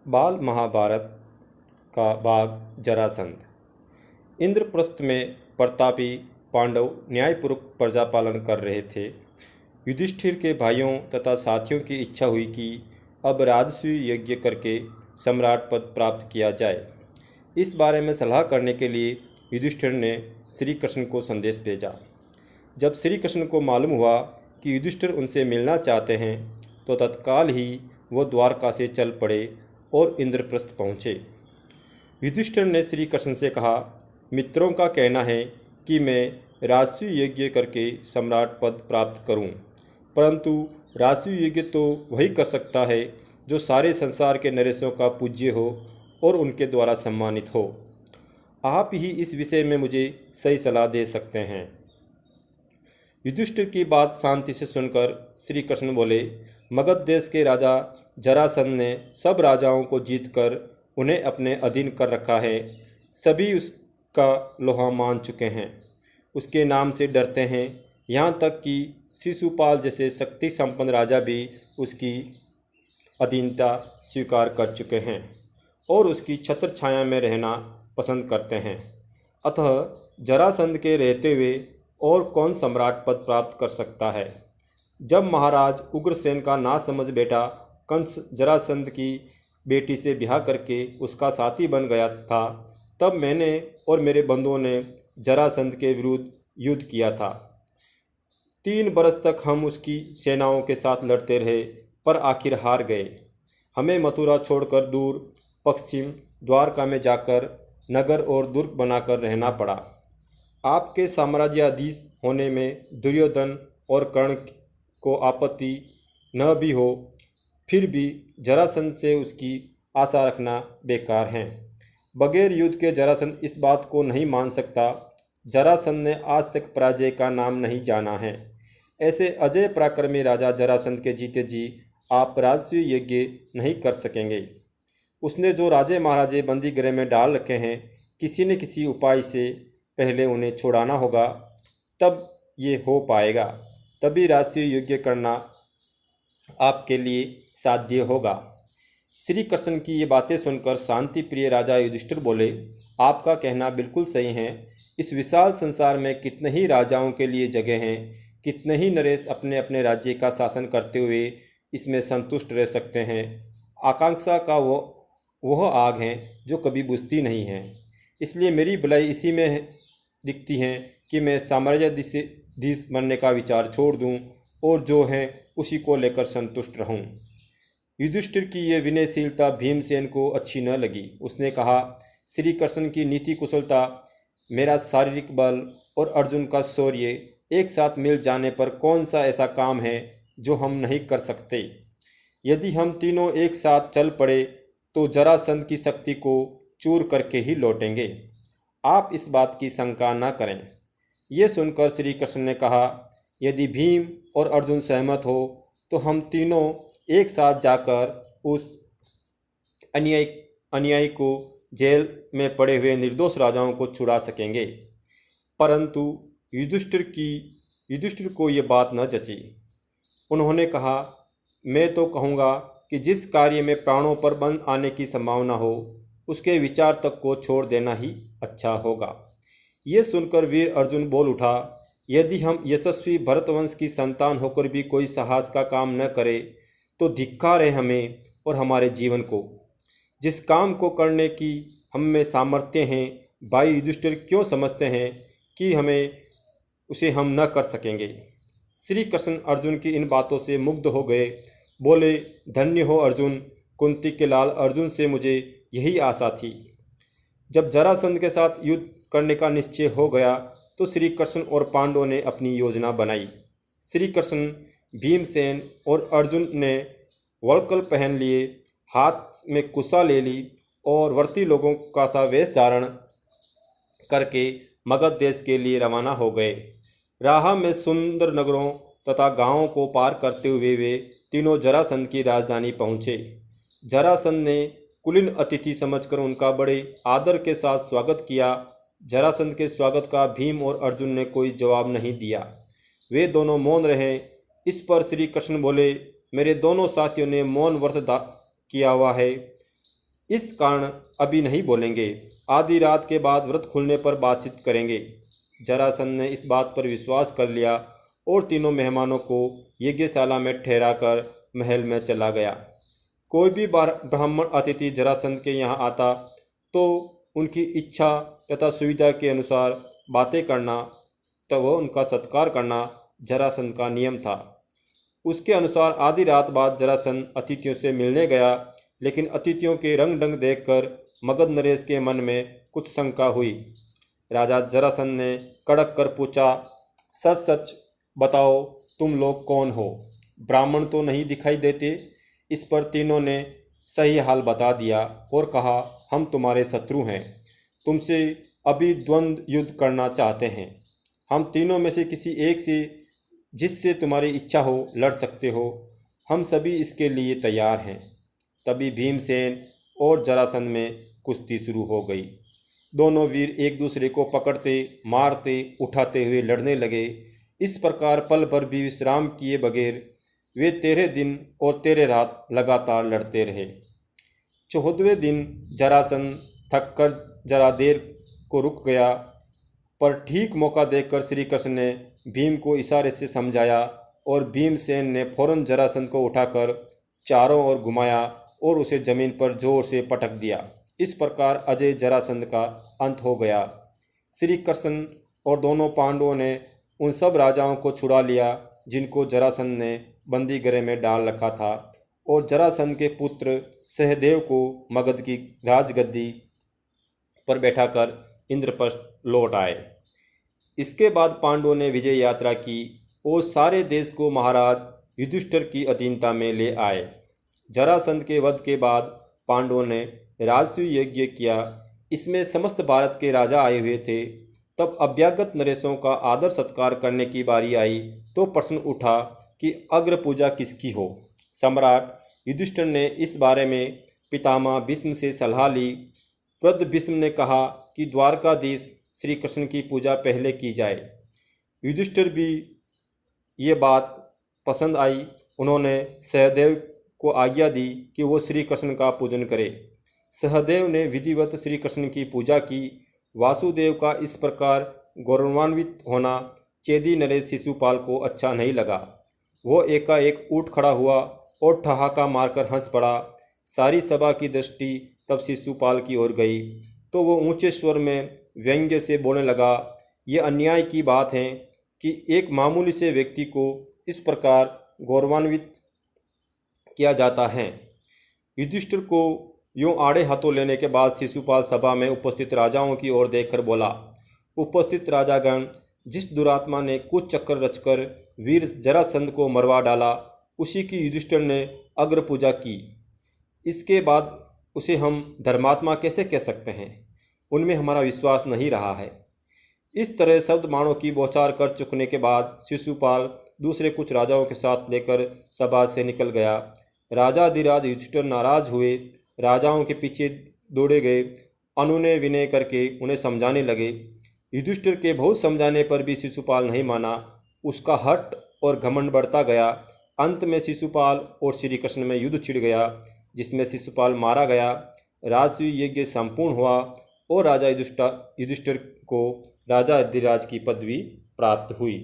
बाल महाभारत का भाग जरासंध। इंद्रप्रस्थ में प्रतापी पांडव न्यायपूर्वक प्रजा पालन कर रहे थे। युधिष्ठिर के भाइयों तथा साथियों की इच्छा हुई कि अब राजसूय यज्ञ करके सम्राट पद प्राप्त किया जाए। इस बारे में सलाह करने के लिए युधिष्ठिर ने श्री कृष्ण को संदेश भेजा। जब श्री कृष्ण को मालूम हुआ कि युधिष्ठिर उनसे मिलना चाहते हैं तो तत्काल ही वो द्वारका से चल पड़े और इंद्रप्रस्थ पहुँचे। युधिष्ठिर ने श्री कृष्ण से कहा, मित्रों का कहना है कि मैं राजसूय यज्ञ करके सम्राट पद प्राप्त करूं, परंतु राजसूय यज्ञ तो वही कर सकता है जो सारे संसार के नरेशों का पूज्य हो और उनके द्वारा सम्मानित हो। आप ही इस विषय में मुझे सही सलाह दे सकते हैं। युधिष्ठिर की बात शांति से सुनकर श्री कृष्ण बोले, मगध देश के राजा जरासंध ने सब राजाओं को जीतकर उन्हें अपने अधीन कर रखा है। सभी उसका लोहा मान चुके हैं, उसके नाम से डरते हैं। यहाँ तक कि शिशुपाल जैसे शक्ति संपन्न राजा भी उसकी अधीनता स्वीकार कर चुके हैं और उसकी छत्र छाया में रहना पसंद करते हैं। अतः जरासंध के रहते हुए और कौन सम्राट पद प्राप्त कर सकता है। जब महाराज उग्रसेन का नासमझ बेटा कंस जरासंध की बेटी से ब्याह करके उसका साथी बन गया था, तब मैंने और मेरे बंधुओं ने जरासंध के विरुद्ध युद्ध किया था। 3 बरस तक हम उसकी सेनाओं के साथ लड़ते रहे, पर आखिर हार गए। हमें मथुरा छोड़कर दूर पश्चिम द्वारका में जाकर नगर और दुर्ग बनाकर रहना पड़ा। आपके साम्राज्याधीश होने में दुर्योधन और कर्ण को आपत्ति न भी हो, फिर भी जरासंध से उसकी आशा रखना बेकार है। बगैर युद्ध के जरासंध इस बात को नहीं मान सकता। जरासंध ने आज तक पराजय का नाम नहीं जाना है। ऐसे अजय पराक्रमी राजा जरासंध के जीते जी आप राजसूय यज्ञ नहीं कर सकेंगे। उसने जो राजे महाराजे बंदी गृह में डाल रखे हैं, किसी न किसी उपाय से पहले उन्हें छुड़ाना होगा, तब ये हो पाएगा। तभी राजसूय यज्ञ करना आपके लिए साध्य होगा। श्री कृष्ण की ये बातें सुनकर शांति प्रिय राजा युधिष्ठिर बोले, आपका कहना बिल्कुल सही है। इस विशाल संसार में कितने ही राजाओं के लिए जगह हैं, कितने ही नरेश अपने अपने राज्य का शासन करते हुए इसमें संतुष्ट रह सकते हैं। आकांक्षा का वह आग है जो कभी बुझती नहीं है। इसलिए मेरी भलाई इसी में दिखती है कि मैं साम्राज्याधीश बनने का विचार छोड़ दूं और जो है उसी को लेकर संतुष्ट रहूं। युधिष्ठिर की यह विनयशीलता भीमसेन को अच्छी न लगी। उसने कहा, श्री कृष्ण की नीति कुशलता, मेरा शारीरिक बल और अर्जुन का शौर्य एक साथ मिल जाने पर कौन सा ऐसा काम है जो हम नहीं कर सकते। यदि हम तीनों एक साथ चल पड़े तो जरासंध की शक्ति को चूर करके ही लौटेंगे। आप इस बात की शंका न करें। ये सुनकर श्री कृष्ण ने कहा, यदि भीम और अर्जुन सहमत हो तो हम तीनों एक साथ जाकर उस अनुयायी को जेल में पड़े हुए निर्दोष राजाओं को छुड़ा सकेंगे। परंतु युधिष्ठिर को ये बात न जची। उन्होंने कहा, मैं तो कहूँगा कि जिस कार्य में प्राणों पर बंध आने की संभावना हो, उसके विचार तक को छोड़ देना ही अच्छा होगा। ये सुनकर वीर अर्जुन बोल उठा, यदि हम यशस्वी भरतवंश की संतान होकर भी कोई साहस का काम न करे तो धिक्कार है हमें और हमारे जीवन को। जिस काम को करने की हम में सामर्थ्य हैं, भाई युधिष्ठिर क्यों समझते हैं कि उसे हम न कर सकेंगे। श्री कृष्ण अर्जुन की इन बातों से मुग्ध हो गए। बोले, धन्य हो अर्जुन, कुंती के लाल अर्जुन से मुझे यही आशा थी। जब जरासंध के साथ युद्ध करने का निश्चय हो गया तो श्री कृष्ण और पांडवों ने अपनी योजना बनाई। श्री कृष्ण, भीमसेन और अर्जुन ने वल्कल पहन लिए, हाथ में कुशा ले ली और व्रती लोगों का सा वेश धारण करके मगध देश के लिए रवाना हो गए। राह में सुंदर नगरों तथा गांवों को पार करते हुए वे तीनों जरासंध की राजधानी पहुँचे। जरासंध ने कुलीन अतिथि समझकर उनका बड़े आदर के साथ स्वागत किया। जरासंध के स्वागत का भीम और अर्जुन ने कोई जवाब नहीं दिया। वे दोनों मौन रहे। इस पर श्री कृष्ण बोले, मेरे दोनों साथियों ने मौन व्रत किया हुआ है, इस कारण अभी नहीं बोलेंगे, आधी रात के बाद व्रत खुलने पर बातचीत करेंगे। जरासंध ने इस बात पर विश्वास कर लिया और तीनों मेहमानों को यज्ञशाला में ठहराकर महल में चला गया। कोई भी ब्राह्मण अतिथि जरासंध के यहाँ आता तो उनकी इच्छा तथा सुविधा के अनुसार बातें करना, तो वह उनका सत्कार करना जरासंध का नियम था। उसके अनुसार आधी रात बाद जरासंध अतिथियों से मिलने गया, लेकिन अतिथियों के रंग ढंग देखकर मगध नरेश के मन में कुछ शंका हुई। राजा जरासंध ने कड़क कर पूछा, सच सच बताओ, तुम लोग कौन हो? ब्राह्मण तो नहीं दिखाई देते। इस पर तीनों ने सही हाल बता दिया और कहा, हम तुम्हारे शत्रु हैं, तुमसे अभी द्वंद्व युद्ध करना चाहते हैं। हम तीनों में से किसी एक से, जिससे तुम्हारी इच्छा हो, लड़ सकते हो। हम सभी इसके लिए तैयार हैं। तभी भीमसेन और जरासंध में कुश्ती शुरू हो गई। दोनों वीर एक दूसरे को पकड़ते, मारते, उठाते हुए लड़ने लगे। इस प्रकार पल भर भी विश्राम किए बगैर वे 13 दिन और 13 रात लगातार लड़ते रहे। 14वें दिन जरासंध थककर जरा देर को रुक गया, पर ठीक मौका देखकर श्री कृष्ण ने भीम को इशारे से समझाया और भीमसेन ने फौरन जरासंध को उठाकर चारों ओर घुमाया और उसे जमीन पर जोर से पटक दिया। इस प्रकार अजय जरासंध का अंत हो गया। श्री कृष्ण और दोनों पांडवों ने उन सब राजाओं को छुड़ा लिया जिनको जरासंध ने बंदी गृह में डाल रखा था, और जरासंध के पुत्र सहदेव को मगध की राजगद्दी पर बैठाकर इंद्रप्रस्थ लौट आए। इसके बाद पांडवों ने विजय यात्रा की और सारे देश को महाराज युधिष्ठिर की अधीनता में ले आए। जरासंध के वध के बाद पांडवों ने राजसूय यज्ञ किया। इसमें समस्त भारत के राजा आए हुए थे। तब अभ्यागत नरेशों का आदर सत्कार करने की बारी आई तो प्रश्न उठा कि अग्र पूजा किसकी हो। सम्राट युधिष्ठिर ने इस बारे में पितामह भीष्म से सलाह ली। वृद्ध भीष्म ने कहा कि द्वारकाधीश श्री कृष्ण की पूजा पहले की जाए। युधिष्ठिर भी ये बात पसंद आई। उन्होंने सहदेव को आज्ञा दी कि वो श्री कृष्ण का पूजन करे। सहदेव ने विधिवत श्री कृष्ण की पूजा की। वासुदेव का इस प्रकार गौरवान्वित होना चेदी नरेश शिशुपाल को अच्छा नहीं लगा। वो एकाएक उठ खड़ा हुआ और ठहाका मारकर हंस पड़ा। सारी सभा की दृष्टि तब शिशुपाल की ओर गई तो वो ऊंचे स्वर में व्यंग्य से बोलने लगा, ये अन्याय की बात है कि एक मामूली से व्यक्ति को इस प्रकार गौरवान्वित किया जाता है। युधिष्ठिर को यूं आड़े हाथों लेने के बाद शिशुपाल सभा में उपस्थित राजाओं की ओर देखकर बोला, उपस्थित राजागण, जिस दुरात्मा ने कुछ चक्कर रचकर वीर जरासंध को मरवा डाला, उसी की युधिष्ठिर ने अग्र पूजा की। इसके बाद उसे हम धर्मात्मा कैसे कह सकते हैं? उनमें हमारा विश्वास नहीं रहा है। इस तरह शब्द बाणों की बौछार कर चुकने के बाद शिशुपाल दूसरे कुछ राजाओं के साथ लेकर सभा से निकल गया। राजाधिराज युधिष्ठिर नाराज हुए, राजाओं के पीछे दौड़े गए, अनुनय विनय करके उन्हें समझाने लगे। युधिष्ठिर के बहुत समझाने पर भी शिशुपाल नहीं माना। उसका हठ और घमंड बढ़ता गया। अंत में शिशुपाल और श्री कृष्ण में युद्ध छिड़ गया, जिसमें शिशुपाल मारा गया। राजसूय यज्ञ संपूर्ण हुआ और राजा युधिष्ठिर को राजा अधिराज की पदवी प्राप्त हुई।